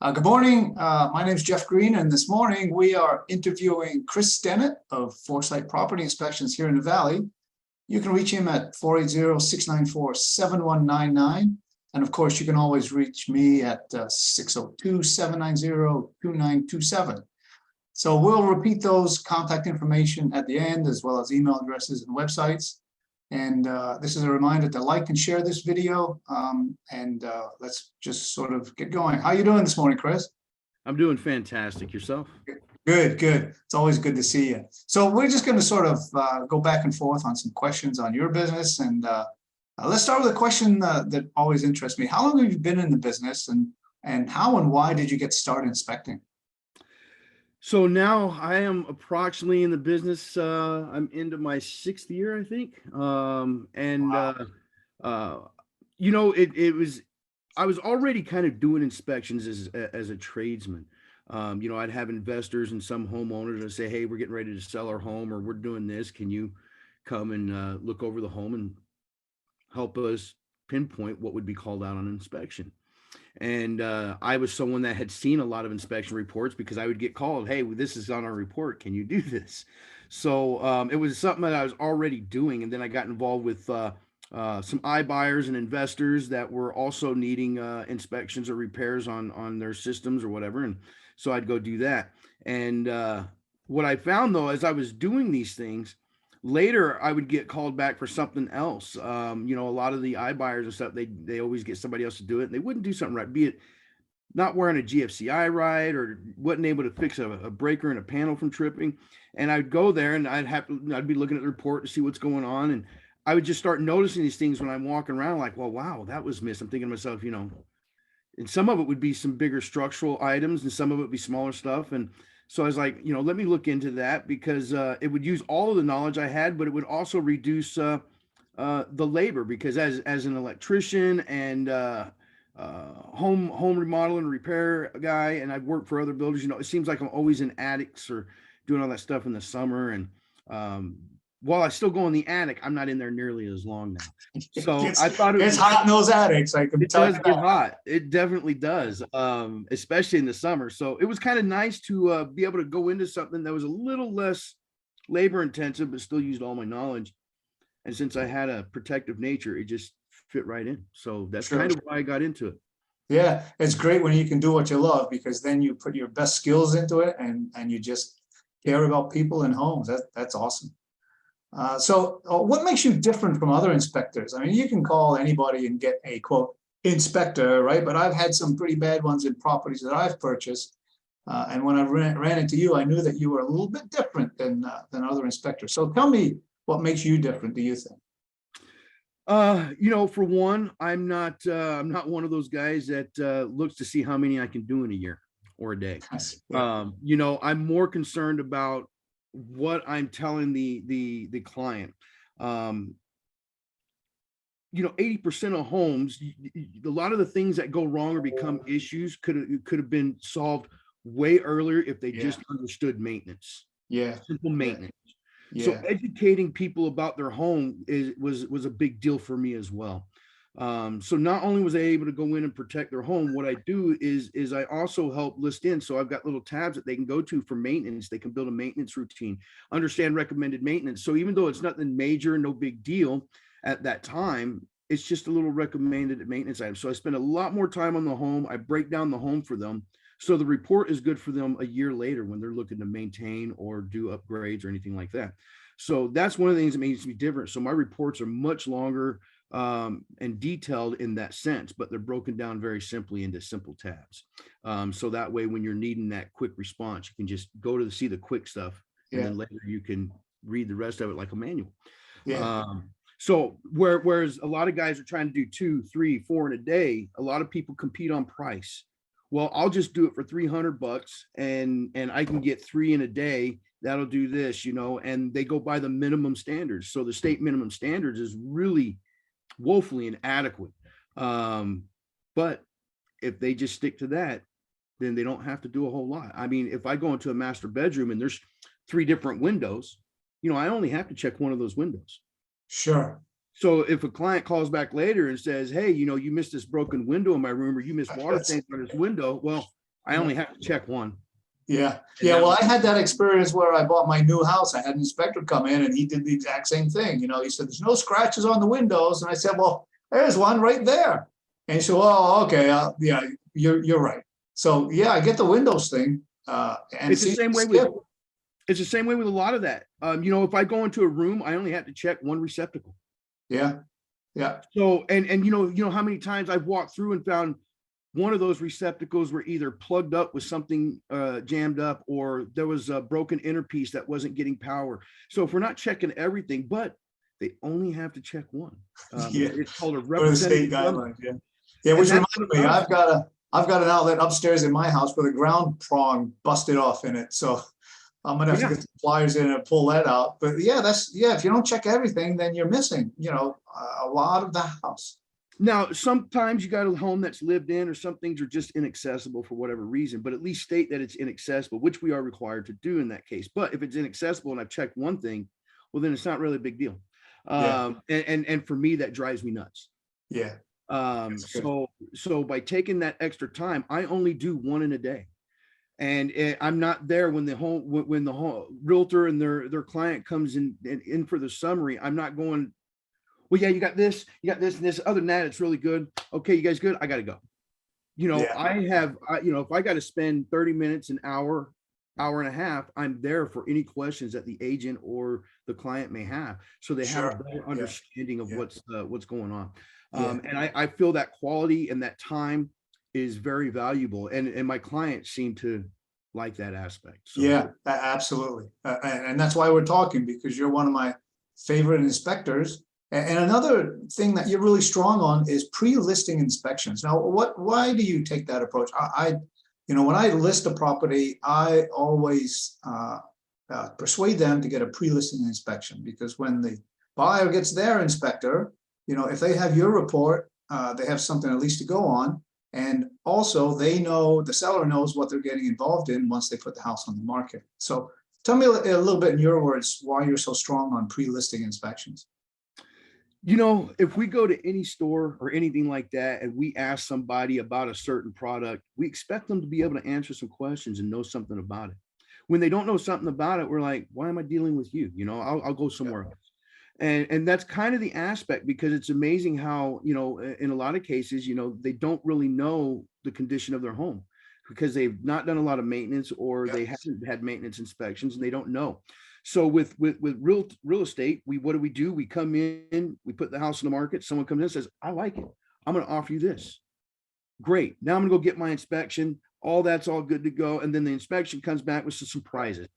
Good morning. My name is Jeff Green, and this morning we are interviewing Chris Stennett of Foresight Property Inspections here in the Valley. You can reach him at 480-694-7199. And of course, you can always reach me at 602-790-2927. So we'll repeat those contact information at the end, as well as email addresses and websites. And this is a reminder to like and share this video. Let's just sort of get going. How you doing this morning, Chris? I'm doing fantastic. Yourself? Good, good. It's always good to see you. So we're just going to sort of go back and forth on some questions on your business. And let's start with a question that always interests me. How long have you been in the business, and how and why did you get started inspecting? So now I am approximately in the business. I'm into my 6th year, I think. Wow. I was already kind of doing inspections as a tradesman. I'd have investors and some homeowners that say, hey, we're getting ready to sell our home, or we're doing this. Can you come and look over the home and help us pinpoint what would be called out on inspection? And I was someone that had seen a lot of inspection reports because I would get called, hey, this is on our report, can you do this? So it was something that I was already doing. And then I got involved with some iBuyers and investors that were also needing inspections or repairs on their systems or whatever. And so I'd go do that. And what I found, though, as I was doing these things, later I would get called back for something else. A lot of the iBuyers and stuff, they always get somebody else to do it, and they wouldn't do something right, be it not wearing a GFCI right, or wasn't able to fix a breaker in a panel from tripping. And I'd go there and I'd be looking at the report to see what's going on, and I would just start noticing these things when I'm walking around, like, well, wow, that was missed. I'm thinking to myself, and some of it would be some bigger structural items, and some of it would be smaller stuff. And so I was like, let me look into that, because it would use all of the knowledge I had, but it would also reduce the labor, because as an electrician and home remodel and repair guy, and I've worked for other builders, it seems like I'm always in attics or doing all that stuff in the summer. And while I still go in the attic, I'm not in there nearly as long now. So I thought it's hot in those attics. I can tell you that. It does get hot. It definitely does, especially in the summer. So it was kind of nice to be able to go into something that was a little less labor intensive, but still used all my knowledge. And since I had a protective nature, it just fit right in. So that's kind of why I got into it. Yeah, it's great when you can do what you love, because then you put your best skills into it, and you just care about people and homes. That's awesome. So what makes you different from other inspectors? I mean, you can call anybody and get a quote inspector, right? But I've had some pretty bad ones in properties that I've purchased. And when I ran into you, I knew that you were a little bit different than other inspectors. So tell me, what makes you different, do you think? For one, I'm not one of those guys that looks to see how many I can do in a year or a day. Yeah. I'm more concerned about what I'm telling the client. 80% of homes, a lot of the things that go wrong or become issues could have been solved way earlier if they just understood maintenance. Yeah, simple maintenance. Yeah. So educating people about their home was a big deal for me as well. So not only was I able to go in and protect their home, what I do is I also help list in. So I've got little tabs that they can go to for maintenance. They can build a maintenance routine, understand recommended maintenance. So even though it's nothing major, no big deal at that time, it's just a little recommended maintenance item. So I spend a lot more time on the home. I break down the home for them, so the report is good for them a year later when they're looking to maintain or do upgrades or anything like that. So that's one of the things that makes me different. So my reports are much longer and detailed in that sense, but they're broken down very simply into simple tabs. So that way, when you're needing that quick response, you can just go to see the quick stuff, and then later you can read the rest of it like a manual. Yeah. So whereas a lot of guys are trying to do 2, 3, 4 in a day, a lot of people compete on price. Well, I'll just do it for $300 and I can get 3 in a day. That'll do this, and they go by the minimum standards. So the state minimum standards is really woefully inadequate. But if they just stick to that, then they don't have to do a whole lot. I mean, if I go into a master bedroom and there's 3 different windows, I only have to check one of those windows. Sure. So if a client calls back later and says, hey, you missed this broken window in my room, or you missed water stains on this window, well, I only have to check one. Yeah, And yeah. that Well, was- I had that experience where I bought my new house. I had an inspector come in and he did the exact same thing. You know, he said, there's no scratches on the windows. And I said, well, there's one right there. And he said, oh, okay, yeah, you're right. So yeah, I get the windows thing. And It's the see, same way Skip, with, it's the same way with a lot of that. You know, if I go into a room, I only have to check one receptacle. yeah, yeah, So, and you know how many times I've walked through and found one of those receptacles were either plugged up with something jammed up, or there was a broken inner piece that wasn't getting power. So if we're not checking everything, but they only have to check one. Yeah. It's called a for the state representative number. guidelines, yeah. Yeah, which And reminds that's me, what I've got an outlet upstairs in my house with a ground prong busted off in it. So I'm gonna have to Yeah. get some pliers in and pull that out. But yeah, if you don't check everything, then you're missing, a lot of the house. Now, sometimes you got a home that's lived in, or some things are just inaccessible for whatever reason, but at least state that it's inaccessible, which we are required to do in that case. But if it's inaccessible and I've checked one thing, well, then it's not really a big deal. Yeah. And for me, that drives me nuts. Yeah, That's good. So by taking that extra time, I only do one in a day. And I'm not there when the home realtor and their client comes in for the summary. I'm not going, well, yeah, you got this, and this. Other than that, it's really good. Okay, you guys good? I gotta go. Yeah. If I got to spend 30 minutes, an hour, hour and a half, I'm there for any questions that the agent or the client may have, so they have Sure. a better Yeah. understanding of Yeah. what's going on. Yeah. And I feel that quality and that time is very valuable, and my clients seem to like that aspect. So Yeah, absolutely. And that's why we're talking, because you're one of my favorite inspectors. And another thing that you're really strong on is pre-listing inspections. Now, why do you take that approach? When I list a property, I always persuade them to get a pre-listing inspection, because when the buyer gets their inspector, if they have your report, they have something at least to go on. And also the seller knows what they're getting involved in once they put the house on the market. So tell me a little bit in your words why you're so strong on pre-listing inspections. if we go to any store or anything like that and we ask somebody about a certain product, we expect them to be able to answer some questions and know something about it. When they don't know something about it, we're like, why am I dealing with you? I'll go somewhere else. And that's kind of the aspect, because it's amazing how, in a lot of cases, they don't really know the condition of their home because they've not done a lot of maintenance, or they haven't had maintenance inspections and they don't know. So with real estate, what do? We come in, we put the house on the market. Someone comes in and says, I like it. I'm going to offer you this. Great. Now I'm going to go get my inspection. All that's all good to go. And then the inspection comes back with some surprises.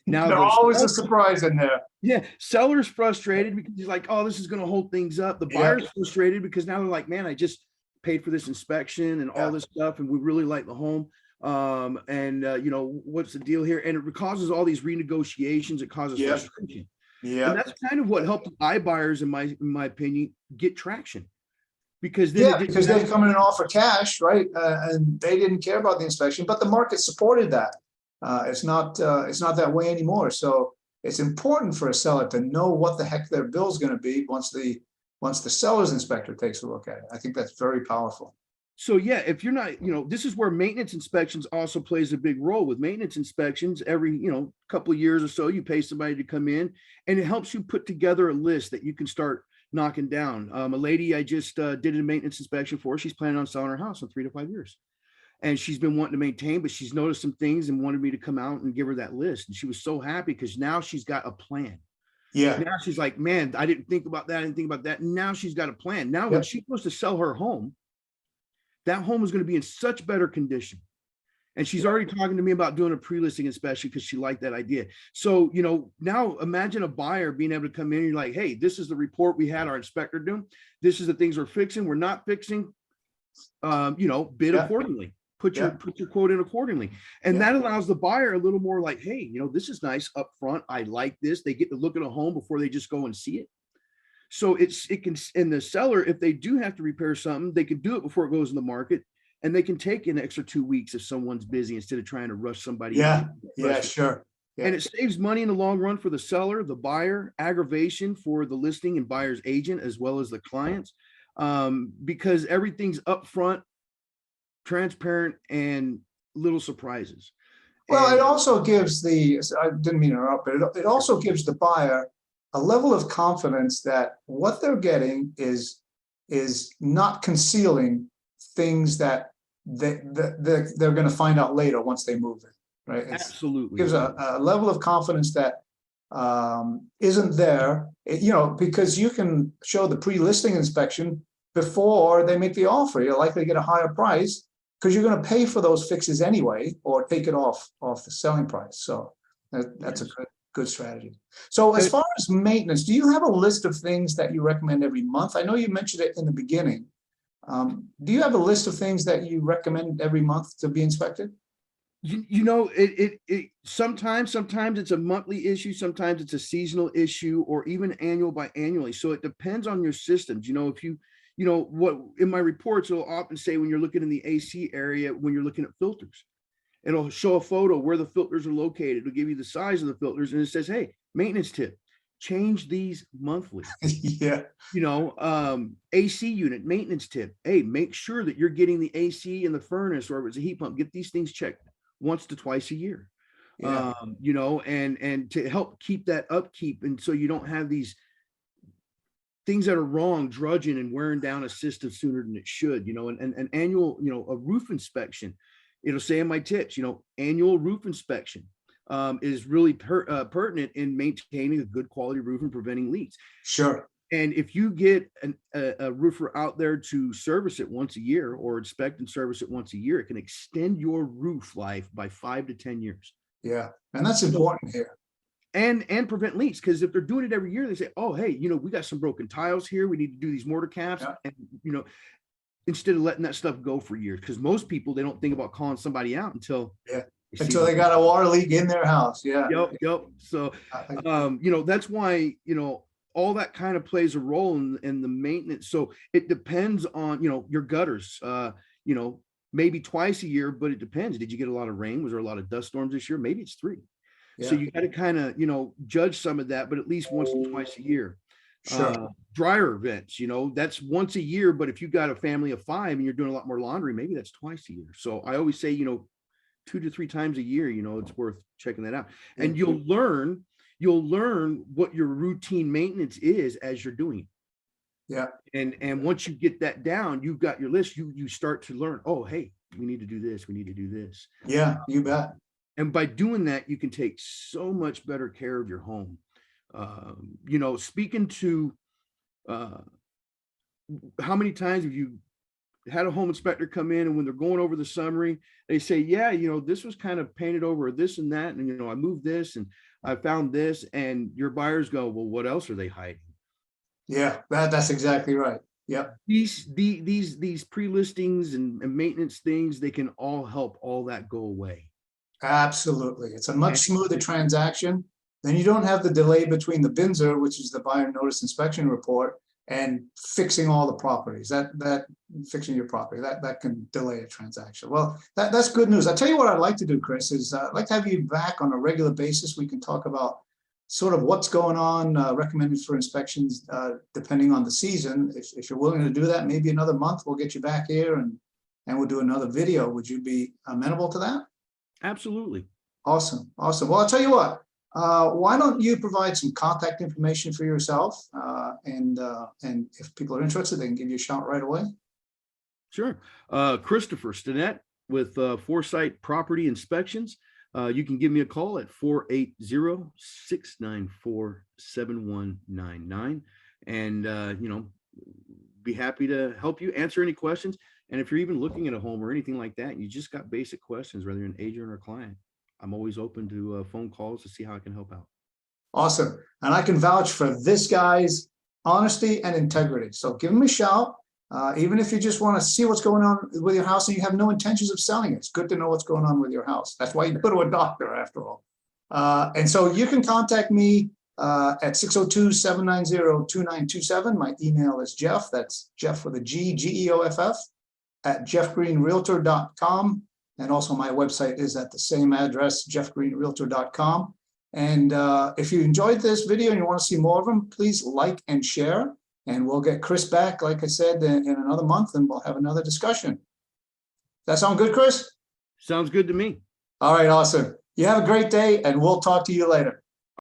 Now There's always a surprise in there. yeah, seller's frustrated because he's like, oh, this is going to hold things up. The Yeah. buyer's frustrated because now they're like, man, I just paid for this inspection and all this stuff, and we really like the home. What's the deal here? And it causes all these renegotiations. It causes frustration. Yeah. And that's kind of what helped the iBuyers, in my opinion, get traction. Because then Because they come in and offer cash, right? And they didn't care about the inspection, but the market supported that. It's not that way anymore. So it's important for a seller to know what the heck their bill's going to be once the seller's inspector takes a look at it. I think that's very powerful. So yeah, if you're not, this is where maintenance inspections also plays a big role. With maintenance inspections, every, couple of years or so, you pay somebody to come in, and it helps you put together a list that you can start knocking down. A lady I just did a maintenance inspection for, she's planning on selling her house in 3 to 5 years. And she's been wanting to maintain, but she's noticed some things and wanted me to come out and give her that list. And she was so happy because now she's got a plan. Yeah. Now she's like, man, I didn't think about that. I didn't think about that. And now she's got a plan. Now when she goes to sell her home, that home is going to be in such better condition. And she's already talking to me about doing a pre-listing inspection because she liked that idea. So, now imagine a buyer being able to come in and you're like, hey, this is the report we had our inspector do. This is the things we're fixing. We're not fixing, bid accordingly. Put your quote in accordingly. And that allows the buyer a little more like, hey, this is nice up front. I like this. They get to look at a home before they just go and see it. So it can, and the seller, if they do have to repair something, they can do it before it goes in the market, and they can take an extra 2 weeks if someone's busy instead of trying to rush somebody. Yeah. Sure. Yeah. And it saves money in the long run for the seller, the buyer, aggravation for the listing and buyer's agent, as well as the clients, because everything's upfront, transparent, and little surprises. Well, it And also gives I didn't mean to interrupt, but it also gives the buyer a level of confidence that what they're getting is not concealing things that they're going to find out later once they move in, right? It absolutely. gives a level of confidence that isn't there, because you can show the pre-listing inspection before they make the offer. You're likely to get a higher price because you're going to pay for those fixes anyway, or take it off the selling price. So that's a good strategy. So as far as maintenance, do you have a list of things that you recommend every month? I know you mentioned it in the beginning. Do you have a list of things that you recommend every month to be inspected? It sometimes it's a monthly issue, sometimes it's a seasonal issue, or even annual by annually. So it depends on your systems. If what in my reports, it'll often say when you're looking in the AC area, when you're looking at filters, it'll show a photo where the filters are located. It'll give you the size of the filters, and it says, hey, maintenance tip, change these monthly. Yeah. AC unit maintenance tip, hey, make sure that you're getting the AC in the furnace, or if it's a heat pump, get these things checked once to twice a year. Yeah. And to help keep that upkeep, and so you don't have these things that are wrong drudging and wearing down a system sooner than it should. And an annual, a roof inspection, it'll say in my tips, annual roof inspection is really pertinent in maintaining a good quality roof and preventing leaks. Sure. And if you get a roofer out there to service it once a year, or inspect and service it once a year, it can extend your roof life by 5 to 10 years. Yeah. And that's important here. And prevent leaks, because if they're doing it every year, they say, oh, hey, we got some broken tiles here. We need to do these mortar caps. Yeah. And, instead of letting that stuff go for years, because most people, they don't think about calling somebody out until they got a water leak in their house. Yeah. Yep. So, that's why, all that kind of plays a role in the maintenance. So it depends on, your gutters, maybe twice a year, but it depends. Did you get a lot of rain? Was there a lot of dust storms this year? Maybe it's 3. Yeah. So you got to kind of, judge some of that, but at least once or twice a year. Sure. Dryer vents, that's once a year, but if you've got a family of 5 and you're doing a lot more laundry, maybe that's twice a year. So I always say, 2 to 3 times a year, it's worth checking that out. And you'll learn what your routine maintenance is as you're doing it. Yeah. And once you get that down, you've got your list, you start to learn, oh, hey, we need to do this. We need to do this. Yeah, you bet. And by doing that, you can take so much better care of your home. Speaking to how many times have you had a home inspector come in, and when they're going over the summary, they say, yeah, this was kind of painted over, this and that, and I moved this and I found this, and your buyers go, well, what else are they hiding? Yeah, that's exactly right. Yeah. These pre-listings and maintenance things, they can all help all that go away. Absolutely. It's a much smoother transaction. Then you don't have the delay between the BINSR, which is the buyer notice inspection report, and fixing all the properties. That fixing your property, that can delay a transaction. Well, that's good news. I'll tell you what I'd like to do, Chris, is I'd like to have you back on a regular basis. We can talk about sort of what's going on, recommended for inspections, depending on the season. If you're willing to do that, maybe another month, we'll get you back here and we'll do another video. Would you be amenable to that? Absolutely. Awesome. Well, I'll tell you what, why don't you provide some contact information for yourself? And if people are interested, they can give you a shout right away. Sure. Christopher Stinnett with Foresight Property Inspections. You can give me a call at 480-694-7199. And, be happy to help you answer any questions. And if you're even looking at a home or anything like that, and you just got basic questions, whether you're an agent or a client, I'm always open to phone calls to see how I can help out. Awesome. And I can vouch for this guy's honesty and integrity. So give him a shout. Even if you just want to see what's going on with your house and you have no intentions of selling it, it's good to know what's going on with your house. That's why you go to a doctor after all. And so you can contact me at 602-790-2927. My email is Jeff. That's Jeff with a G, G-E-O-F-F at jeffgreenrealtor.com. And also my website is at the same address, jeffgreenrealtor.com. And if you enjoyed this video and you want to see more of them, please like and share. And we'll get Chris back, like I said, in another month, and we'll have another discussion. That sound good, Chris? Sounds good to me. All right, awesome. You have a great day and we'll talk to you later.